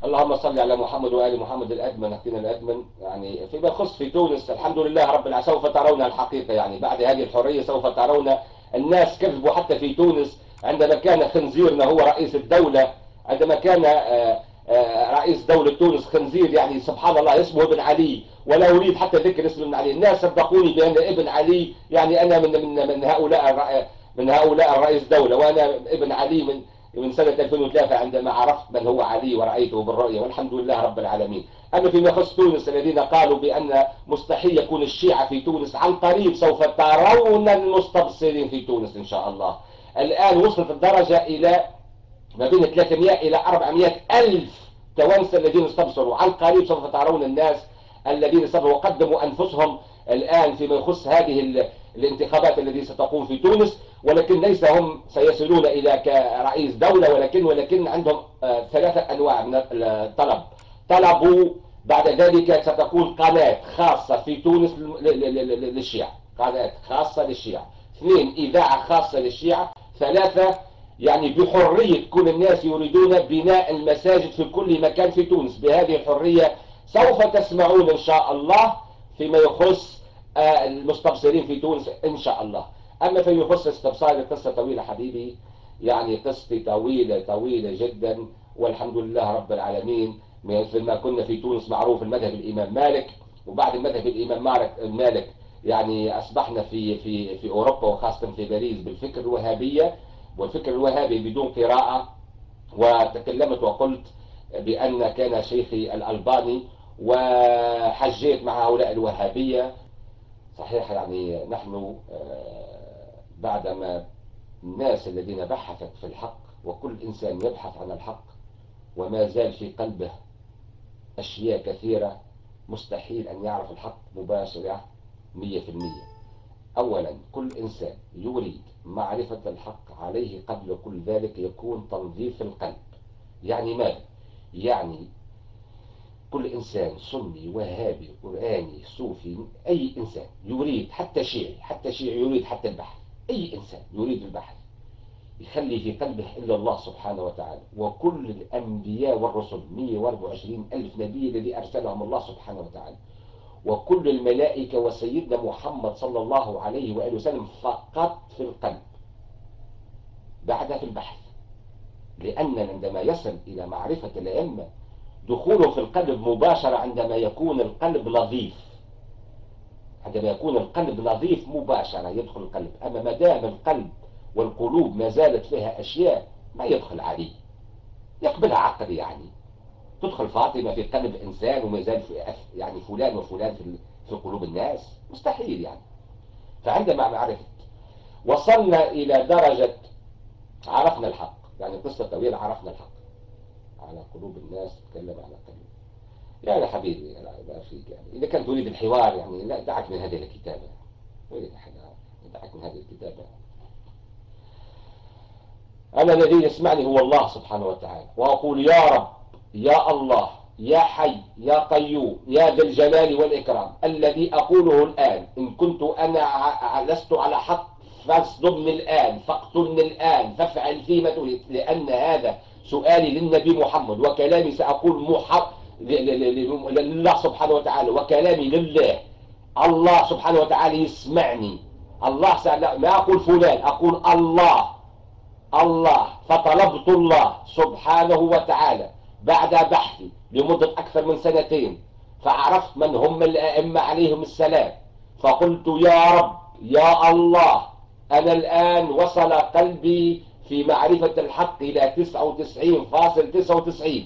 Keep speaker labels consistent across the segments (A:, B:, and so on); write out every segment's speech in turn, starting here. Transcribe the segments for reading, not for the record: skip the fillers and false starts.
A: اللهم صل على محمد وآل محمد الأدمن أختنا الأدمن. يعني فيما يخص في تونس الحمد لله رب العالمين سوف ترون الحقيقة، يعني بعد هذه الحرية سوف ترون الناس كذبوا حتى في تونس عندما كان خنزيرنا هو رئيس الدولة، عندما كان رئيس دولة تونس خنزير، يعني سبحان الله اسمه ابن علي، ولا أريد حتى ذكر اسم ابن علي. الناس صدقوني بأن ابن علي يعني أنا من هؤلاء الرئيس دولة، وأنا ابن علي من سنة 2003 عندما عرفت من هو علي ورأيته بالرؤية، والحمد لله رب العالمين. أما فيما يخص تونس الذين قالوا بأن مستحيل يكون الشيعة في تونس، عن قريب سوف ترون المستبصرين في تونس إن شاء الله. الآن وصلت الدرجة إلى ما بين 300 إلى 400 ألف توانسة الذين استبصروا. عن قريب سوف ترون الناس الذين استبصروا وقدموا أنفسهم الآن فيما يخص هذه الانتخابات التي ستقوم في تونس، ولكن ليس هم سيصلون إلى كرئيس دولة، ولكن عندهم ثلاثة أنواع من الطلب. طلبوا بعد ذلك ستكون قناة خاصة في تونس للشيعة، قناة خاصة للشيعة. 2 إذاعة خاصة للشيعة. 3 يعني بحرية كل الناس يريدون بناء المساجد في كل مكان في تونس. بهذه الحرية سوف تسمعون إن شاء الله فيما يخص المستبصرين في تونس إن شاء الله. أما فيما يخص استبصار القصة طويلة حبيبي، يعني قصتي طويلة جدا، والحمد لله رب العالمين. مثل ما كنا في تونس معروف المذهب الإمام مالك، وبعد المذهب الإمام مالك يعني أصبحنا في أوروبا وخاصة في باريس بالفكر الوهابية، والفكر الوهابي بدون قراءة. وتكلمت وقلت بأن كان شيخي الألباني وحجيت مع هؤلاء الوهابية. صحيح يعني نحن بعدما الناس الذين بحثت في الحق، وكل إنسان يبحث عن الحق وما زال في قلبه أشياء كثيرة، مستحيل أن يعرف الحق مباشرة 100%. أولا كل إنسان يريد معرفة الحق عليه قبل كل ذلك يكون تنظيف القلب. يعني ماذا؟ يعني كل إنسان سني وهابي قرآني صوفي، أي إنسان يريد، حتى شيعي يريد حتى البحث، أي إنسان يريد البحث يخلي في قلبه إلا الله سبحانه وتعالى. وكل الأنبياء والرسل 124 ألف نبي الذي أرسلهم الله سبحانه وتعالى، وكل الملائكة وسيدنا محمد صلى الله عليه وآله وسلم، فقط في القلب، بعدها في البحث. لأن عندما يصل إلى معرفة الأئمة دخوله في القلب مباشرة عندما يكون القلب نظيف. عندما يكون القلب نظيف مباشرة يدخل القلب. أما ما دام القلب والقلوب ما زالت فيها أشياء ما يدخل عليه، يقبلها عقل. يعني تدخل فاطمة في قلب إنسان وما زال يعني فلان وفلان في قلوب الناس؟ مستحيل يعني. فعندما معرفة وصلنا إلى درجة عرفنا الحق، يعني قصة طويلة، عرفنا الحق على قلوب الناس، تكلم على قلوب. يعني حبيبي لا فيك، يعني إذا كنت تريد الحوار يعني لا، دعك من هذه الكتابة، دعك من هذه الكتابة. أنا الذي يسمعني هو الله سبحانه وتعالى، وأقول يا رب، يا الله، يا حي، يا قيوم، يا ذا الجلال والإكرام. الذي أقوله الآن إن كنت أنا لست على حق فاصدمني الآن، فاقتلني الآن، فافعل فيما تريد، لأن هذا سؤالي للنبي محمد، وكلامي سأقول لله سبحانه وتعالى، وكلامي لله. الله سبحانه وتعالى يسمعني. الله ما أقول فلان، أقول الله. فطلبت الله سبحانه وتعالى بعد بحثي لمدة أكثر من 2 فعرفت من هم الأئمة عليهم السلام، فقلت يا رب، يا الله، أنا الآن وصل قلبي في معرفة الحق إلى 99.99،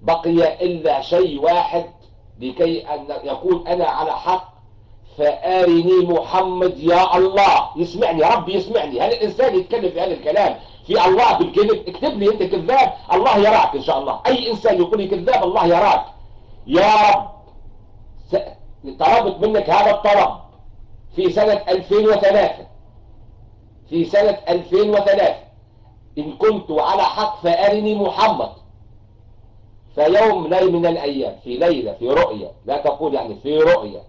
A: بقي إلا شيء واحد لكي أن يكون أنا على حق، فآرني محمد يا الله. يسمعني ربي، يسمعني. هل الإنسان يتكلم في هذا الكلام في الله بالكذب؟ اكتب لي أنت كذاب، الله يراك إن شاء الله. أي إنسان يقول لي كذاب الله يراك. يا رب طلبت منك هذا الطلب في سنة 2003، في سنة 2003 إن كنت على حق فأرني محمد. فيوم ليل من الأيام، في ليلة، في رؤية، لا تقول يعني في رؤية،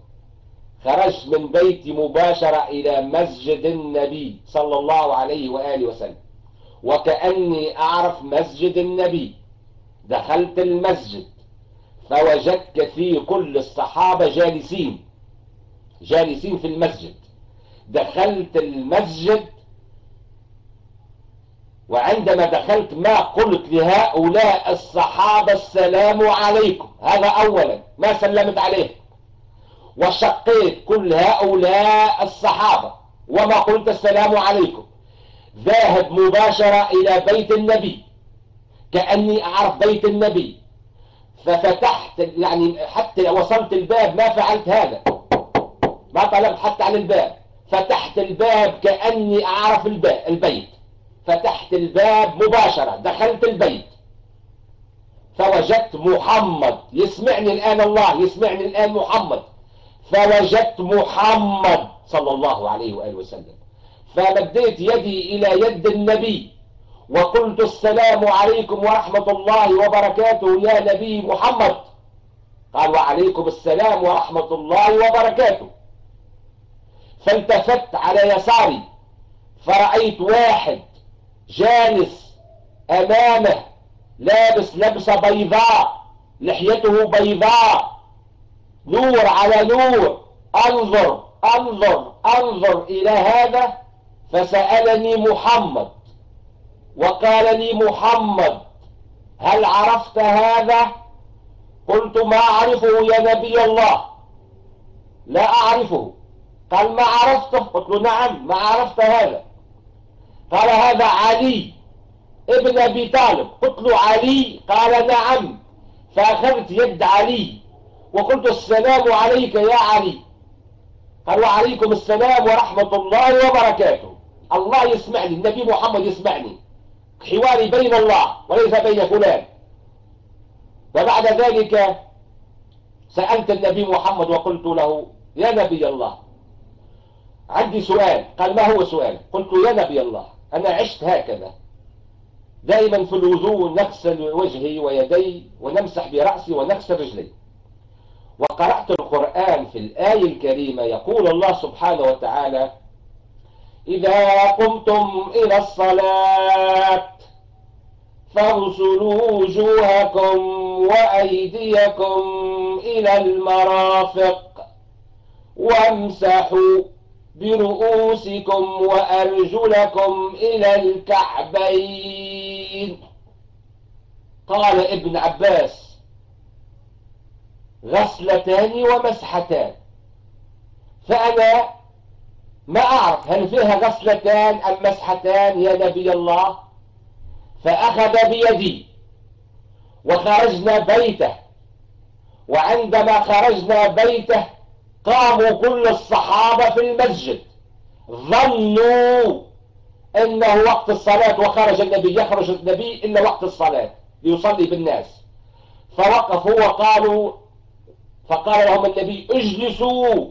A: خرجت من بيتي مباشرة إلى مسجد النبي صلى الله عليه وآله وسلم، وكأني أعرف مسجد النبي دخلت المسجد فوجدت فيه كل الصحابة جالسين في المسجد. دخلت المسجد، وعندما دخلت ما قلت لهؤلاء الصحابة السلام عليكم، هذا أولا، ما سلمت عليهم، وشقيت كل هؤلاء الصحابة وما قلت السلام عليكم، ذاهب مباشرة إلى بيت النبي كأني أعرف بيت النبي، ففتحت يعني حتى وصلت الباب ما فعلت هذا، ما طلبت حتى على الباب، فتحت الباب كأني أعرف البيت، فتحت الباب مباشرة، دخلت البيت فوجدت محمد، يسمعني الآن الله، يسمعني الآن محمد، فوجدت محمد صلى الله عليه وآله وسلم، فمديت يدي إلى يد النبي وقلت السلام عليكم ورحمة الله وبركاته يا نبي محمد. قال وعليكم السلام ورحمة الله وبركاته. فالتفت على يساري فرأيت واحد جالس أمامه لابس لبسة بيضاء، لحيته بيضاء، نور على نور. أنظر إلى هذا، فسألني محمد وقال لي محمد هل عرفت هذا؟ قلت ما أعرفه يا نبي الله، لا أعرفه. قال ما عرفته؟ قلت له نعم ما عرفت هذا. قال هذا علي ابن أبي طالب. قلت له علي؟ قال نعم. فأخذت يد علي وقلت السلام عليك يا علي. قال وعليكم السلام ورحمة الله وبركاته. الله يسمعني، النبي محمد يسمعني، حواري بين الله وليس بين فلان. وبعد ذلك سألت النبي محمد وقلت له يا نبي الله عندي سؤال. قال ما هو سؤال؟ قلت يا نبي الله أنا عشت هكذا دائما في الوضوء، نغسل وجهي ويدي ونمسح برأسي ونغسل رجلي، وقرأت القرآن في الآية الكريمة يقول الله سبحانه وتعالى إذا قمتم إلى الصلاة فاغسلوا وجوهكم وأيديكم إلى المرافق وامسحوا برؤوسكم وأرجلكم إلى الكعبين. قال ابن عباس غسلتان ومسحتان، فأنا ما أعرف هل فيها غسلتان أم مسحتان يا نبي الله. فأخذ بيدي وخرجنا بيته، وعندما خرجنا بيته قاموا كل الصحابة في المسجد، ظنوا انه وقت الصلاة وخرج النبي، يخرج النبي الا وقت الصلاة ليصلي بالناس. فوقفوا وقالوا، فقال لهم النبي اجلسوا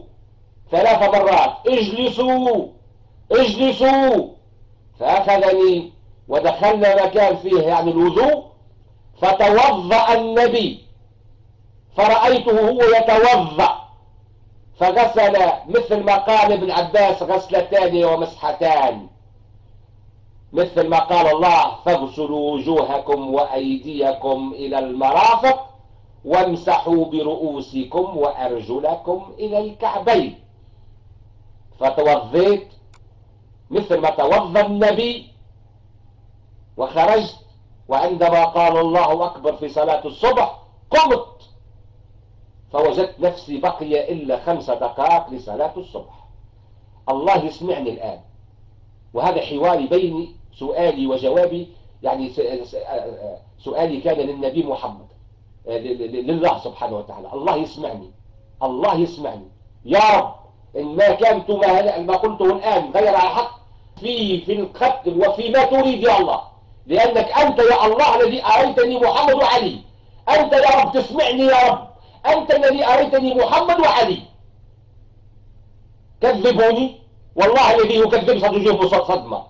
A: 3 مرات، اجلسوا. فأخذني ودخلنا مكان فيه يعني الوضوء، فتوضأ النبي فرأيته هو يتوضأ، فغسل مثل ما قال ابن عباس غسلتان ومسحتان، مثل ما قال الله فاغسلوا وجوهكم وأيديكم إلى المرافق وامسحوا برؤوسكم وأرجلكم إلى الكعبين. فتوضيت مثل ما توضى النبي وخرجت، وعندما قال الله أكبر في صلاة الصبح قمت فوجدت نفسي بقي إلا 5 دقائق لصلاة الصبح. الله يسمعني الآن، وهذا حواري بيني، سؤالي وجوابي، يعني سؤالي كان للنبي محمد، لله سبحانه وتعالى. الله يسمعني يا رب، إن ما كنت ما قلته الآن غير حق في القتل وفيما تريد يا الله، لأنك أنت يا الله الذي أريتني محمد وعلي، أنت يا رب تسمعني يا رب، أنت الذي أريتني محمد وعلي. كذبوني، والله الذي يكذب ستجيب صدمة،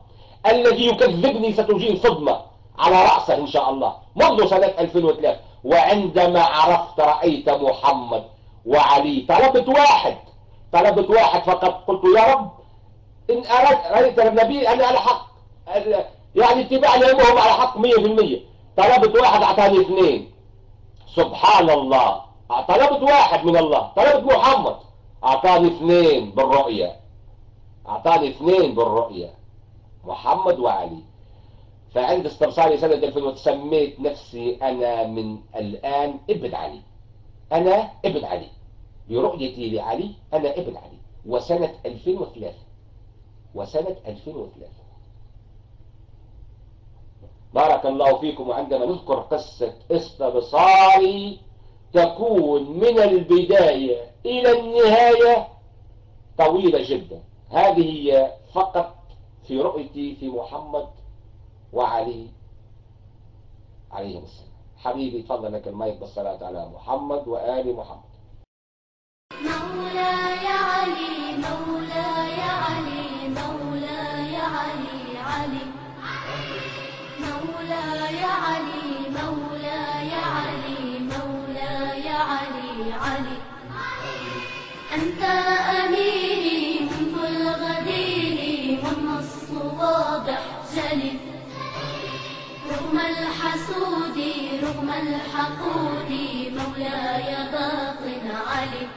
A: الذي يكذبني ستجيب صدمة على رأسه إن شاء الله منذ سنة 2003. وعندما عرفت رأيت محمد وعلي، طلبت واحد فقط، قلت يا رب إن رأيت النبي أنا على حق، يعني اتباع لأمهم على حق 100%، طلبت واحد اعطاني اثنين. سبحان الله، طلبت واحد من الله، طلبت محمد اعطاني اثنين بالرؤية، اعطاني اثنين بالرؤية، محمد وعلي. فعند استبصاري سنة 2000 سميت نفسي انا من الان ابن علي، انا ابن علي، برؤيتي لعلي انا ابن علي. وسنة 2003، وسنة 2003. بارك الله فيكم. وعندما نذكر قصة استبصاري تكون من البداية إلى النهاية طويلة جدا. هذه هي فقط في رؤيتي في محمد وعلي عليهم السلام. حبيبي تفضل لك المايك بالصلاة على محمد وآل محمد.
B: مولاي علي مولاي علي مولاي علي علي مولاي علي مولاي علي مولاي علي علي. أنت أميري منذ الغدير والنص واضح جلي، رغم الحسود رغم الحقود مولاي باق علي.